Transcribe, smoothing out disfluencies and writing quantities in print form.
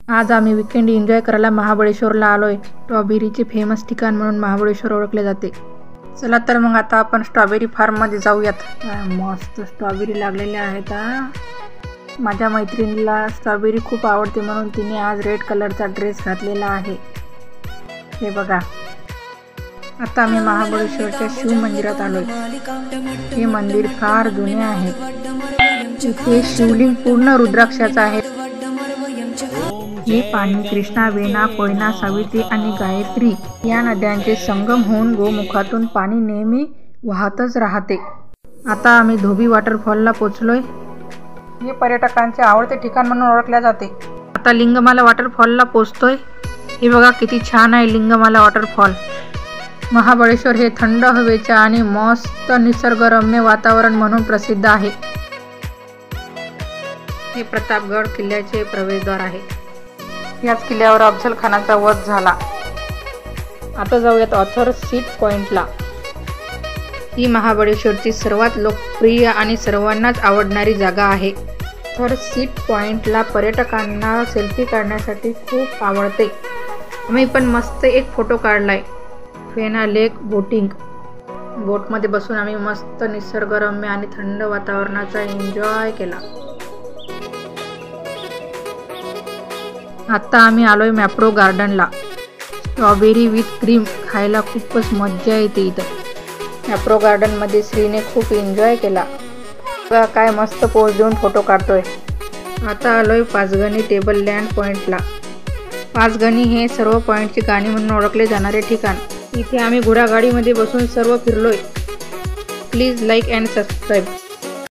आज आम्ही weekend enjoy करायला महाबळेश्वरला आलोय। स्ट्रॉबेरीचे फेमस ठिकाण म्हणून महाबळेश्वर ओळखले जाते। चला तर मग आता आपण स्ट्रॉबेरी फार्म मध्ये जाऊयात। मस्त स्ट्रॉबेरी लागलेल्या आहेत। माझ्या मैत्रिणीला स्ट्रॉबेरी खूप आवडते म्हणून तिने आज रेड कलरचा ड्रेस घातलेला आहे। हे बघा, आता आम्ही महाबळेश्वरच्या शिव मंदिरात आलोय। हे मंदिर फार जुने आहे। इथे शिवलिंग पूर्ण रुद्राक्षाचं आहे। हे पाणी कृष्णा, वेणा, कोयना, सावित्री आणि गायत्री या नद्यांचे संगम होऊन गोमुखातून पाणी नेहमी वाहतच राहते। आता आम्ही धोबी वॉटरफॉलला पोहोचलोय। हे पर्यटकांचे आवडते ठिकाण म्हणून ओळखले जाते। आता लिंगमाला वॉटरफॉलला पोहोचतोय। हे बघा किती छान आहे लिंगमाला वॉटरफॉल। महाबळेश्वर हे थंड हवेचे आणि मस्त निसर्गरम्य वातावरण म्हणून प्रसिद्ध आहे। हे प्रतापगड किल्ल्याचे प्रवेशद्वार आहे। याच किल्ल्यावर अफजल खानाचा वध झाला। आता जाऊयात ऑथर सीट पॉइंटला। ही महाबळेश्वरची सर्वात लोकप्रिय आणि सर्वांनाच आवडणारी जागा आहे। ऑथर सीट पॉइंटला पर्यटकांना सेल्फी काढण्यासाठी खूप आवडते। आम्ही पण मस्त एक फोटो काढलाय। फेना लेक बोटिंग, बोटमध्ये बसून आम्ही मस्त निसर्गरम्य आणि थंड वातावरणाचा एन्जॉय केला। आता आम्ही आलोय मॅप्रो गार्डनला। स्ट्रॉबेरी विथ क्रीम खायला खूपच मज्जा येते इथं। मॅप्रो गार्डन मध्ये श्रीने खूप एन्जॉय केला। बघा काय मस्त पोज देऊन फोटो काढतोय। आता आलोय पाचगणी टेबल लँड पॉइंटला। पाचगणी हे सर्व पॉइंटची गाणी म्हणून ओळखले जाणारे ठिकाण। इथे आम्ही घोडागाडीमध्ये बसून सर्व फिरलोय। Please like and subscribe.